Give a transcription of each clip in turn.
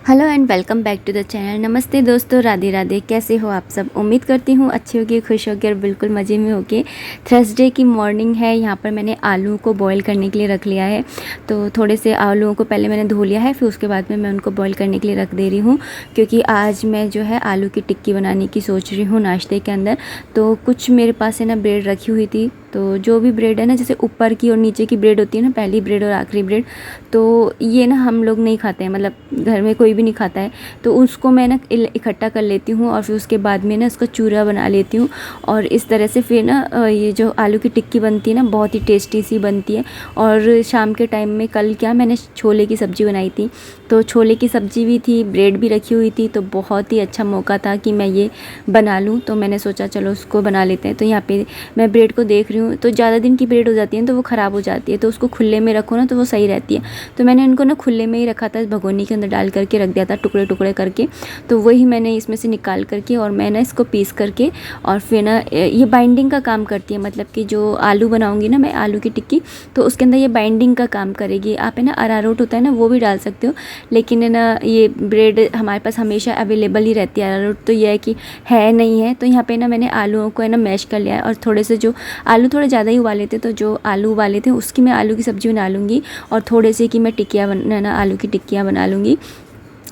Hello and welcome back to the channel. नमस्ते दोस्तों, राधे राधे। कैसे हो आप सब? उम्मीद करती हूँ अच्छे होगे, खुश होगे और बिल्कुल मज़े में होगे। थर्सडे की मॉर्निंग है। यहाँ पर मैंने आलू को बॉईल करने के लिए रख लिया है। तो थोड़े से आलूओं को पहले मैंने धो लिया है, फिर उसके बाद में मैं उनको बॉईल करने के लिए रख दे रही हूँ, क्योंकि आज मैं जो है आलू की टिक्की बनाने की सोच रही हूँ नाश्ते के अंदर। तो कुछ मेरे पास है ना ब्रेड रखी हुई थी, तो जो भी ब्रेड है ना, जैसे ऊपर की और नीचे की ब्रेड होती है ना, पहली ब्रेड और आखिरी ब्रेड, तो ये ना हम लोग नहीं खाते हैं, मतलब घर में कोई भी नहीं खाता है। तो उसको मैं ना इकट्ठा कर लेती हूँ और फिर उसके बाद में ना उसका चूरा बना लेती हूँ। और इस तरह से फिर ना ये जो आलू की टिक्की बनती है ना, बहुत ही टेस्टी सी बनती है। और शाम के टाइम में कल क्या मैंने छोले की सब्ज़ी बनाई थी, तो छोले की सब्ज़ी भी थी, ब्रेड भी रखी हुई थी, तो बहुत ही अच्छा मौका था कि मैं ये बना लूँ। तो मैंने सोचा चलो उसको बना लेते हैं। तो यहाँ पे मैं ब्रेड को देख रही हूँ, तो ज़्यादा दिन की ब्रेड हो जाती है तो वो ख़राब हो जाती है, तो उसको खुले में रखो ना तो वो सही रहती है। तो मैंने उनको ना खुले में ही रखा था, भगोनी के अंदर डाल करके रख दिया था, टुकड़े टुकड़े करके। तो वही मैंने इसमें से निकाल करके और मैं ना इसको पीस करके और फिर ना ये बाइंडिंग का काम करती है, मतलब कि जो आलू बनाऊंगी ना मैं आलू की टिक्की, तो उसके अंदर ये बाइंडिंग का काम करेगी। आप है ना अरारोट होता है ना, वो भी डाल सकते हो, लेकिन है ना ये ब्रेड हमारे पास हमेशा अवेलेबल ही रहती है। अरारोट तो ये है कि है नहीं है। तो यहाँ पे ना मैंने आलूओं को है ना मैश कर लिया है, और थोड़े से जो आलू थोड़े ज़्यादा ही उबाले थे, तो जो आलू उबाले थे उसकी मैं आलू की सब्ज़ी बना लूँगी, और थोड़े से कि मैं टिक्कियाँ बनाना आलू की टिक्कियाँ बना लूँगी।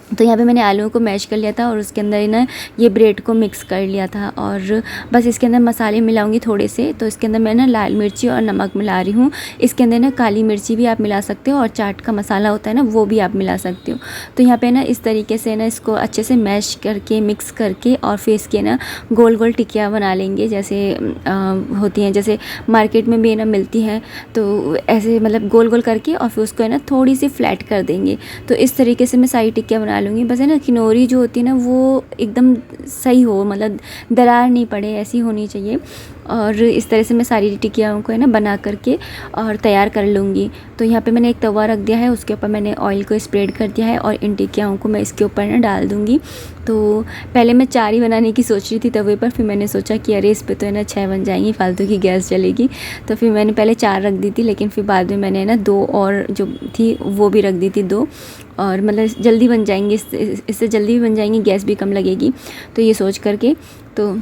तो यहाँ पे मैंने आलूओं को मैश कर लिया था और उसके अंदर ना ये ब्रेड को मिक्स कर लिया था, और बस इसके अंदर मसाले मिलाऊंगी थोड़े से। तो इसके अंदर मैं ना लाल मिर्ची और नमक मिला रही हूँ। इसके अंदर ना काली मिर्ची भी आप मिला सकते हो, और चाट का मसाला होता है ना, वो भी आप मिला सकते हो। तो यहाँ पे ना इस तरीके से ना इसको अच्छे से मैश करके मिक्स करके और फिर इसके ना गोल गोल टिक्कियाँ बना लेंगे, जैसे होती हैं, जैसे मार्केट में भी ना मिलती हैं। तो ऐसे मतलब गोल गोल करके और फिर उसको है ना थोड़ी सी फ्लैट कर देंगे। तो इस तरीके से मैं सारी टिक्कियाँ बना लूँगी। बस है ना किनोरी जो होती है ना, वो एकदम सही हो, मतलब दरार नहीं पड़े, ऐसी होनी चाहिए। और इस तरह से मैं सारी टिक्कियाँ को है ना बना करके और तैयार कर लूँगी। तो यहाँ पे मैंने एक तवा रख दिया है, उसके ऊपर मैंने ऑयल को स्प्रेड कर दिया है, और इन टिक्कियाँ को मैं इसके ऊपर ना डाल दूँगी। तो पहले मैं 4 ही बनाने की सोच रही थी तवे पर, फिर मैंने सोचा कि अरे इस पे तो है ना 6 बन जाएंगी, फालतू की गैस जलेगी। तो फिर मैंने पहले 4 रख दी थी, लेकिन फिर बाद में मैंने ना 2 और जो थी वो भी रख दी थी, 2, और मतलब जल्दी बन जाएंगी, इससे जल्दी भी बन जाएंगी, गैस भी कम लगेगी। तो ये सोच करके तो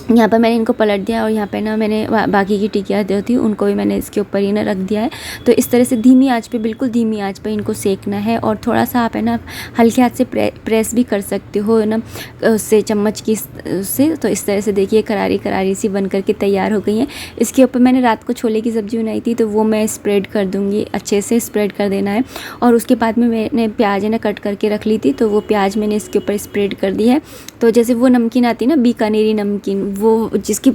यहाँ पर मैंने इनको पलट दिया, और यहाँ पे ना मैंने बाकी की टिक्कियाँ जो थी उनको भी मैंने इसके ऊपर ही ना रख दिया है। तो इस तरह से धीमी आंच पे, बिल्कुल धीमी आंच पे इनको सेकना है, और थोड़ा सा आप है ना हल्के हाथ से प्रेस भी कर सकते हो ना उससे, चम्मच की उससे। तो इस तरह से देखिए करारी करारी सी बन करके तैयार हो गई हैं। इसके ऊपर मैंने रात को छोले की सब्ज़ी बनाई थी, तो वो मैं स्प्रेड कर दूँगी, अच्छे से स्प्रेड कर देना है। और उसके बाद में मैंने प्याज है ना कट करके रख ली थी, तो वो प्याज मैंने इसके ऊपर स्प्रेड कर दी है। तो जैसे वो नमकीन आती है ना, बीकानेरी नमकीन, वो जिसकी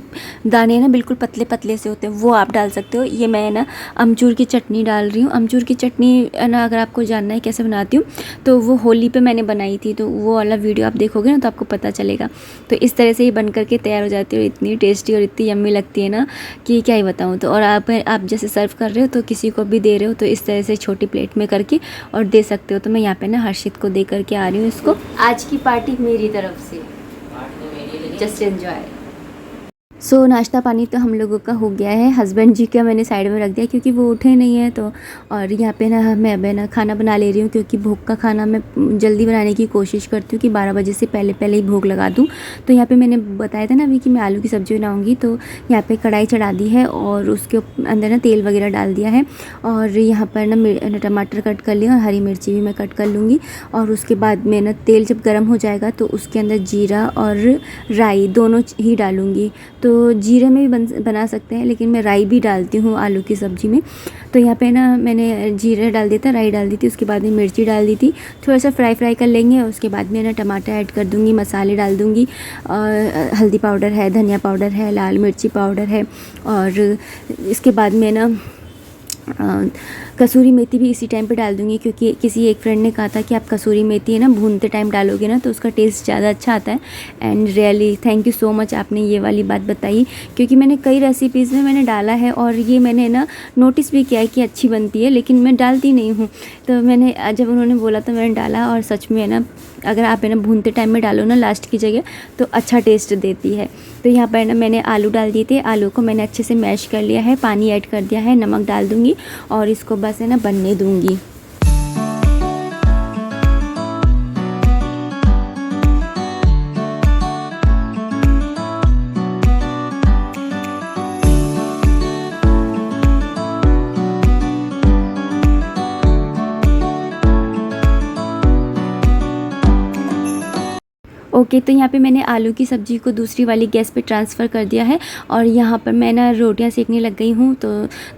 दाने ना बिल्कुल पतले पतले से होते हैं, वो आप डाल सकते हो। ये मैं ना अमचूर की चटनी डाल रही हूँ। अमचूर की चटनी है ना, अगर आपको जानना है कैसे बनाती हूँ, तो वो होली पे मैंने बनाई थी, तो वो वाला वीडियो आप देखोगे ना तो आपको पता चलेगा। तो इस तरह से ये बन करके तैयार हो जाती है, और इतनी टेस्टी और इतनी यम्मी लगती है ना कि क्या ही बताऊँ। तो और आप जैसे सर्व कर रहे हो तो किसी को भी दे रहे हो, तो इस तरह से छोटी प्लेट में करके और दे सकते हो। तो मैं यहाँ पे ना हर्षित को दे करके आ रही हूँ इसको। आज की पार्टी मेरी तरफ से, जस्ट एंजॉय। सो नाश्ता पानी तो हम लोगों का हो गया है। हस्बैंड जी का मैंने साइड में रख दिया, क्योंकि वो उठे नहीं हैं। तो और यहाँ पे ना मैं अब ना खाना बना ले रही हूँ, क्योंकि भोग का खाना मैं जल्दी बनाने की कोशिश करती हूँ कि 12 बजे से पहले पहले ही भोग लगा दूँ। तो यहाँ पे मैंने बताया था ना अभी कि मैं आलू की सब्ज़ी बनाऊँगी। तो यहाँ पे कढ़ाई चढ़ा दी है, और उसके अंदर ना तेल वगैरह डाल दिया है, और यहाँ पर ना टमाटर कट कर लिया, और हरी मिर्ची भी मैं कट कर लूँगी। और उसके बाद में ना तेल जब गर्म हो जाएगा तो उसके अंदर जीरा और राई दोनों ही डालूँगी। तो जीरे में भी बना सकते हैं, लेकिन मैं राई भी डालती हूँ आलू की सब्ज़ी में। तो यहाँ पे ना मैंने जीरा डाल दिया था, राई डाल दी थी, उसके बाद में मिर्ची डाल दी थी। थोड़ा सा फ्राई कर लेंगे, और उसके बाद में ना टमाटर ऐड कर दूँगी, मसाले डाल दूँगी, और हल्दी पाउडर है, धनिया पाउडर है, लाल मिर्ची पाउडर है, और इसके बाद में ना कसूरी मेथी भी इसी टाइम पे डाल दूँगी, क्योंकि किसी एक फ्रेंड ने कहा था कि आप कसूरी मेथी है ना भूनते टाइम डालोगे ना तो उसका टेस्ट ज़्यादा अच्छा आता है। And really thank you so much, आपने ये वाली बात बताई, क्योंकि मैंने कई रेसिपीज़ में मैंने डाला है, और ये मैंने ना नोटिस भी किया है कि अच्छी बनती है, लेकिन मैं डालती नहीं हूँ। तो मैंने जब उन्होंने बोला तो मैंने डाला, और सच में है ना अगर आप है ना भूनते टाइम में डालो ना लास्ट की जगह, तो अच्छा टेस्ट देती है। तो यहाँ पर ना मैंने आलू डाल दिए थे, आलू को मैंने अच्छे से मैश कर लिया है, पानी ऐड कर दिया है, नमक डाल दूँगी, और इसको बस है ना बनने दूँगी। ओके, तो यहाँ पे मैंने आलू की सब्ज़ी को दूसरी वाली गैस पे ट्रांसफ़र कर दिया है और यहाँ पर मैं ना रोटियाँ सेकने लग गई हूँ। तो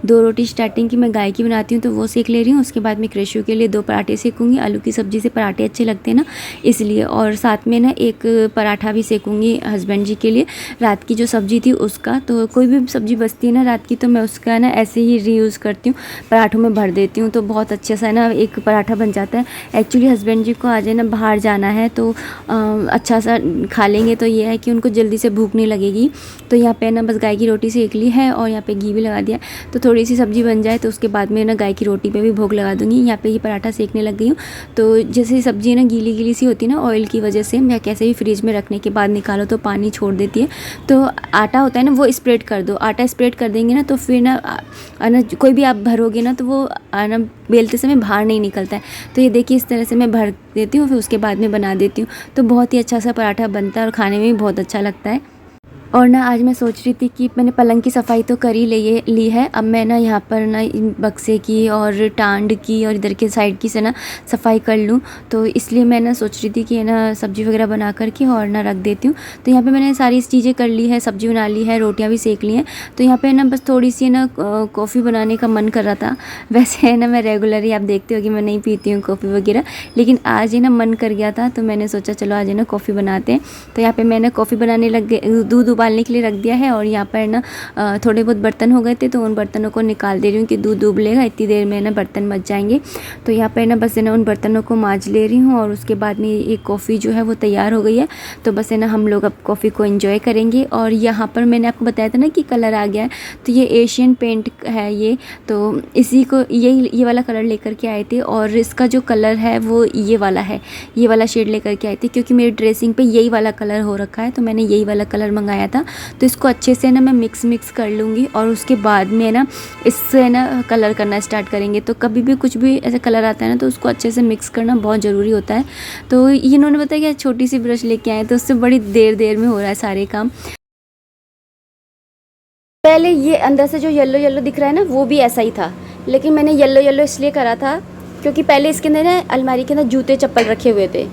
2 रोटी स्टार्टिंग की मैं गाय की बनाती हूँ तो वो सेक ले रही हूँ। उसके बाद मैं क्रिशु के लिए 2 पराठे सेकूँगी। आलू की सब्ज़ी से पराठे अच्छे लगते हैं ना, इसलिए। और साथ में ना एक पराठा भी सेकूँगी हस्बैंड जी के लिए, रात की जो सब्ज़ी थी उसका। तो कोई भी सब्ज़ी बचती है ना रात की, तो मैं उसका ना ऐसे ही रीयूज़ करती हूँ, पराठों में भर देती हूँ, तो बहुत अच्छे सा ना एक पराठा बन जाता है। एक्चुअली हस्बैंड जी को आज है ना बाहर जाना है, तो अच्छा सा खा लेंगे, तो ये है कि उनको जल्दी से भूख नहीं लगेगी। तो यहाँ पे ना बस गाय की रोटी सेक ली है और यहाँ पे घी भी लगा दिया, तो थोड़ी सी सब्ज़ी बन जाए तो उसके बाद में ना गाय की रोटी पे भी भोग लगा दूँगी। यहाँ पे ये पराठा सेकने लग गई हूँ। तो जैसे सब्ज़ी ना गीली गीली सी होती है ना ऑयल की वजह से, या कैसे भी फ्रिज में रखने के बाद निकालो तो पानी छोड़ देती है। तो आटा होता है ना वो स्प्रेड कर दो, आटा स्प्रेड कर देंगे ना तो फिर ना कोई भी आप भरोगे ना तो वो ना बेलते समय बाहर नहीं निकलता है। तो ये देखिए इस तरह से मैं भर देती हूँ, फिर उसके बाद में बना देती हूँ, तो बहुत ही अच्छा सा पराठा बनता है और खाने में भी बहुत अच्छा लगता है। और ना आज मैं सोच रही थी कि मैंने पलंग की सफाई तो कर ही ली है, अब मैं ना यहाँ पर ना बक्से की और टांड की और इधर के साइड की से ना सफाई कर लूँ। तो इसलिए मैं ना सोच रही थी कि ना सब्ज़ी वगैरह बना कर के और ना रख देती हूँ। तो यहाँ पे मैंने सारी चीज़ें कर ली है, सब्ज़ी बना ली है, रोटियाँ भी सेक ली हैं। तो यहाँ पे ना बस थोड़ी सी ना कॉफ़ी बनाने का मन कर रहा था। वैसे है ना मैं रेगुलरली आप देखते हो कि मैं नहीं पीती हूँ कॉफ़ी वगैरह, लेकिन आज ही ना मन कर गया था, तो मैंने सोचा चलो आज है ना कॉफ़ी बनाते हैं। तो यहाँ पर मैंने कॉफ़ी बनाने लग गई, दूध उबालने के लिए रख दिया है। और यहाँ पर ना थोड़े बहुत बर्तन हो गए थे, तो उन बर्तनों को निकाल दे रही हूँ कि दूध उबलेगा, इतनी देर में ना बर्तन मच जाएंगे। तो यहाँ पर ना बस है ना उन बर्तनों को मांज ले रही हूँ और उसके बाद में एक कॉफ़ी जो है वो तैयार हो गई है। तो बस है ना हम लोग अब कॉफ़ी को एंजॉय करेंगे। और यहाँ पर मैंने आपको बताया था ना कि कलर आ गया है, तो ये एशियन पेंट है ये, तो इसी को ये वाला कलर लेकर के आए थे। और इसका जो कलर है वो ये वाला है, ये वाला शेड लेकर के आए थे, क्योंकि मेरी ड्रेसिंग पे यही वाला कलर हो रखा है, तो मैंने यही वाला कलर मंगाया था। तो इसको अच्छे से ना मैं मिक्स कर लूँगी और उसके बाद में ना इससे ना कलर करना स्टार्ट करेंगे। तो कभी भी कुछ भी ऐसा कलर आता है ना तो उसको अच्छे से मिक्स करना बहुत ज़रूरी होता है। तो इन्होंने बताया कि छोटी सी ब्रश लेके आए, तो उससे बड़ी देर में हो रहा है सारे काम। पहले ये अंदर से जो येलो येलो दिख रहा है ना वो भी ऐसा ही था, लेकिन मैंने येलो इसलिए करा था क्योंकि पहले इसके अंदर ना अलमारी के अंदर जूते चप्पल रखे हुए थे,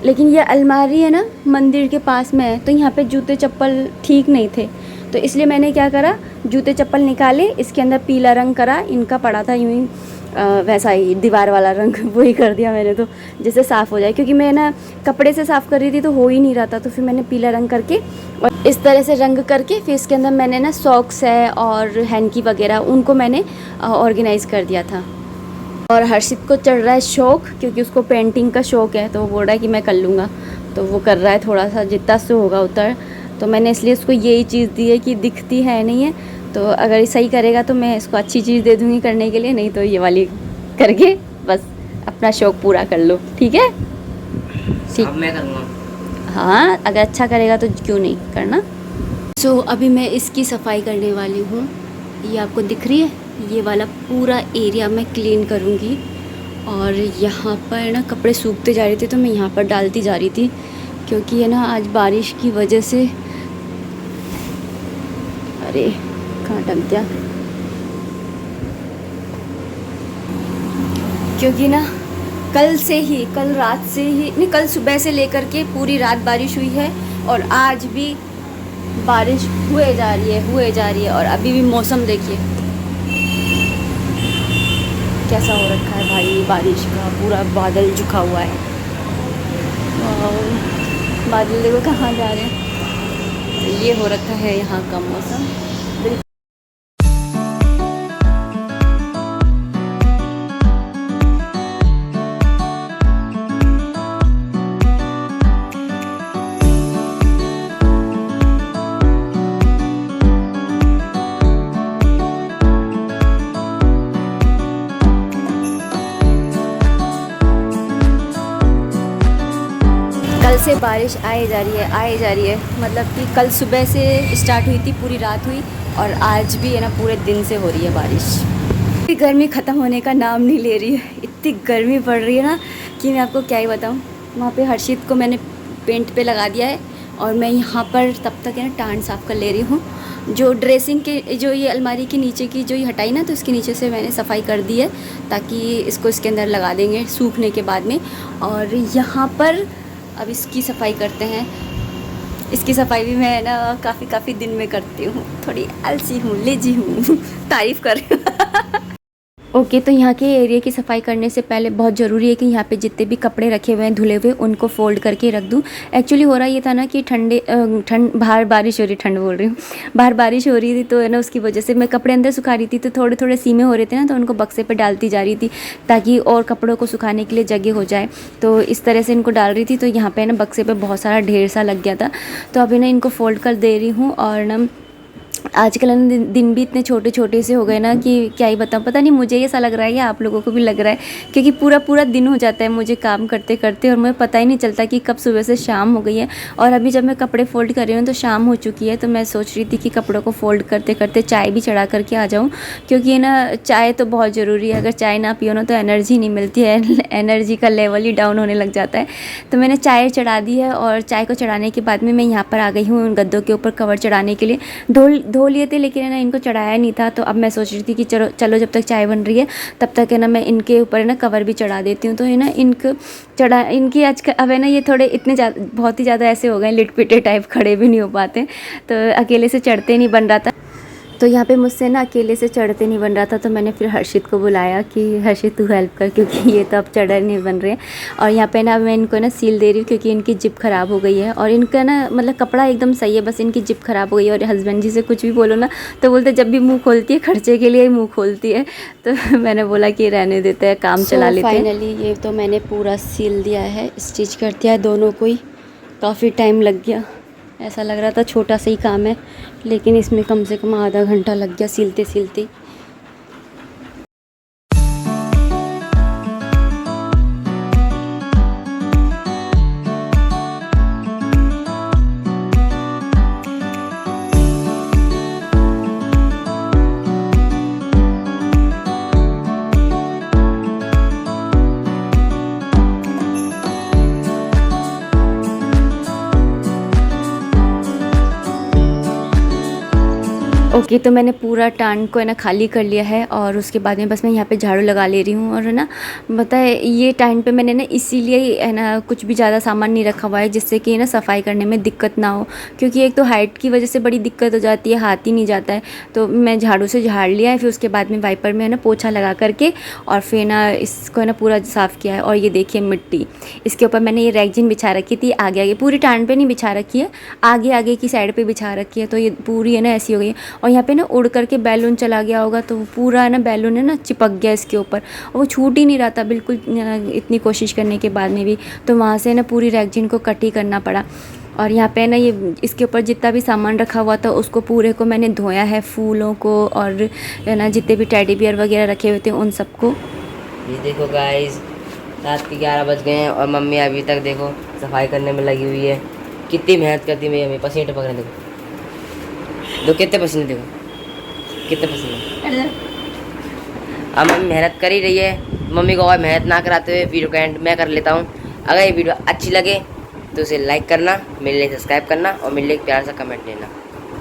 लेकिन ये अलमारी है ना मंदिर के पास में है, तो यहाँ पे जूते चप्पल ठीक नहीं थे। तो इसलिए मैंने क्या करा, जूते चप्पल निकाले, इसके अंदर पीला रंग करा, इनका पड़ा था यूँ ही वैसा ही दीवार वाला रंग वही कर दिया मैंने, तो जैसे साफ़ हो जाए, क्योंकि मैं ना कपड़े से साफ़ कर रही थी तो हो ही नहीं रहा था। तो फिर मैंने पीला रंग करके और इस तरह से रंग करके फिर इसके अंदर मैंने ना सॉक्स है और हैंकी वगैरह उनको मैंने ऑर्गेनाइज़ कर दिया था। और हर्षित को चढ़ रहा है शौक़, क्योंकि उसको पेंटिंग का शौक़ है, तो वो बोल रहा है कि मैं कर लूँगा, तो वो कर रहा है थोड़ा सा जितना से होगा उतना। तो मैंने इसलिए उसको यही चीज़ दी है कि दिखती है नहीं है, तो अगर सही करेगा तो मैं इसको अच्छी चीज़ दे दूँगी करने के लिए, नहीं तो ये वाली करके बस अपना शौक़ पूरा कर लो, ठीक है? ठीक, मैं करूँगा। हाँ, अगर अच्छा करेगा तो क्यों नहीं करना। सो अभी मैं इसकी सफाई करने वाली हूँ, ये आपको दिख रही है, ये वाला पूरा एरिया मैं क्लीन करूँगी। और यहाँ पर ना कपड़े सूखते जा रहे थे तो मैं यहाँ पर डालती जा रही थी, क्योंकि ये ना आज बारिश की वजह से, अरे कहाँ टक गया, क्योंकि ना कल रात से ही नहीं, कल सुबह से लेकर के पूरी रात बारिश हुई है और आज भी बारिश हुए जा रही है। और अभी भी मौसम देखिए कैसा हो रखा है भाई, बारिश का पूरा बादल झुका हुआ है। बादल देखो कहाँ जा रहे हैं, तो ये हो रखा है यहाँ का मौसम। कल से बारिश आए जा रही है, मतलब कि कल सुबह से स्टार्ट हुई थी, पूरी रात हुई, और आज भी है ना पूरे दिन से हो रही है बारिश। गर्मी ख़त्म होने का नाम नहीं ले रही है, इतनी गर्मी पड़ रही है ना कि मैं आपको क्या ही बताऊँ। वहाँ पे हर्षित को मैंने पेंट पे लगा दिया है और मैं यहाँ पर तब तक है ना टांड साफ़ कर ले रही हूँ। जो ड्रेसिंग के जो ये अलमारी के नीचे की जो ये हटाई ना, तो इसके नीचे से मैंने सफाई कर दी है, ताकि इसको इसके अंदर लगा देंगे सूखने के बाद में। और यहाँ पर अब इसकी सफाई करते हैं। इसकी सफाई भी मैं ना काफ़ी दिन में करती हूँ, थोड़ी आलसी हूँ, लेजी हूँ तारीफ़ कर रही हूँ। ओके तो यहाँ के एरिया की सफाई करने से पहले बहुत ज़रूरी है कि यहाँ पे जितने भी कपड़े रखे हुए हैं धुले हुए उनको फ़ोल्ड करके रख दूँ। एक्चुअली हो रहा ये था ना कि ठंड बाहर बारिश हो रही, ठंड बोल रही हूँ, बाहर बारिश हो रही थी तो है ना उसकी वजह से मैं कपड़े अंदर सुखा रही थी तो थोड़े थोड़े सीमे हो रहे थे ना, तो उनको बक्से पर डालती जा रही थी ताकि और कपड़ों को सुखाने के लिए जगह हो जाए। तो इस तरह से इनको डाल रही थी, तो यहाँ पर ना बक्से पर बहुत सारा ढेर सा लग गया था। तो अभी ना इनको फ़ोल्ड कर दे रही हूँ। और ना आजकल ना दिन भी इतने छोटे छोटे से हो गए ना कि क्या ही बताऊँ, पता नहीं मुझे ऐसा लग रहा है या आप लोगों को भी लग रहा है, क्योंकि पूरा दिन हो जाता है मुझे काम करते करते और मुझे पता ही नहीं चलता कि कब सुबह से शाम हो गई है। और अभी जब मैं कपड़े फ़ोल्ड कर रही हूँ तो शाम हो चुकी है, तो मैं सोच रही थी कि कपड़ों को फ़ोल्ड करते करते चाय भी चढ़ा करके आ जाऊँ, क्योंकि ना चाय तो बहुत ज़रूरी है। अगर चाय ना पियो ना तो एनर्जी नहीं मिलती है, एनर्जी का लेवल ही डाउन होने लग जाता है। तो मैंने चाय चढ़ा दी है और चाय को चढ़ाने के बाद में मैं यहाँ पर आ गई हूँ गद्दों के ऊपर कवर चढ़ाने के लिए। धो लिए थे लेकिन है ना इनको चढ़ाया नहीं था, तो अब मैं सोच रही थी कि चलो जब तक चाय बन रही है तब तक है ना मैं इनके ऊपर है ना कवर भी चढ़ा देती हूँ। तो है ना इनकी आज अब है ना ये थोड़े इतने बहुत ही ज़्यादा ऐसे हो गए लिटपिटे टाइप, खड़े भी नहीं हो पाते, तो अकेले से चढ़ते नहीं बन रहा था। तो यहाँ पे मुझसे ना अकेले से चढ़ते नहीं बन रहा था, तो मैंने फिर हर्षित को बुलाया कि हर्षित तू हेल्प कर, क्योंकि ये तो अब चढ़ नहीं बन रहे हैं। और यहाँ पे ना मैं इनको ना सील दे रही हूँ क्योंकि इनकी जिप ख़राब हो गई है। और इनका ना मतलब कपड़ा एकदम सही है, बस इनकी जिप ख़राब हो गई है। और हस्बैंड जी से कुछ भी बोलो ना तो बोलते जब भी मुँह खोलती है खर्चे के लिए ही मुँह खोलती है। तो मैंने बोला कि रहने देते हैं, काम चला लेते हैं। फाइनली ये तो मैंने पूरा सील दिया है, स्टिच कर दिया है दोनों को ही। काफ़ी टाइम लग गया, ऐसा लग रहा था छोटा सा ही काम है, लेकिन इसमें कम से कम आधा घंटा लग गया सिलते सिलते। ओके तो मैंने पूरा टांग को है ना खाली कर लिया है और उसके बाद में बस मैं यहाँ पे झाड़ू लगा ले रही हूँ। और है ना बताए ये टाइम पे मैंने ना इसीलिए है ना कुछ भी ज़्यादा सामान नहीं रखा हुआ है जिससे कि ना सफाई करने में दिक्कत ना हो, क्योंकि एक तो हाइट की वजह से बड़ी दिक्कत हो जाती है, हाथ ही नहीं जाता है। तो मैं झाड़ू से झाड़ लिया है, फिर उसके बाद में वाइपर में है ना पोछा लगा करके और फिर ना इसको है ना पूरा साफ़ किया है। और ये देखिए मिट्टी, इसके ऊपर मैंने ये रैगजीन बिछा रखी थी, आगे आगे पूरी टांग पे नहीं बिछा रखी है, आगे आगे की साइड पे बिछा रखी है। तो ये पूरी है ना ऐसी हो गई। और यहाँ पे ना उड़ करके बैलून चला गया होगा, तो पूरा है ना बैलून है ना चिपक गया इसके ऊपर और वो छूट ही नहीं रहा था बिल्कुल, इतनी कोशिश करने के बाद में भी। तो वहाँ से ना पूरी रैगजीन को कट ही करना पड़ा। और यहाँ पे ना ये इसके ऊपर जितना भी सामान रखा हुआ था उसको पूरे को मैंने धोया है, फूलों को और है ना जितने भी टेडी बियर वगैरह रखे हुए थे उन सबको। ये देखो गाइस, रात के 11 बज गए हैं और मम्मी अभी तक देखो सफाई करने में लगी हुई है। कितनी मेहनत करती है मम्मी, पसीने टपक रहे देखो, कितने पसीने, देखो कितने पसीने। अब मम्मी मेहनत कर ही रही है, मम्मी को और मेहनत ना कराते हुए वीडियो का एंड मैं कर लेता हूँ। अगर ये वीडियो अच्छी लगे तो उसे लाइक करना, मेरे लिए सब्सक्राइब करना और मेरे लिए एक प्यार सा कमेंट देना।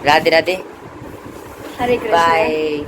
राधे राधे, हरे कृष्ण, बाय।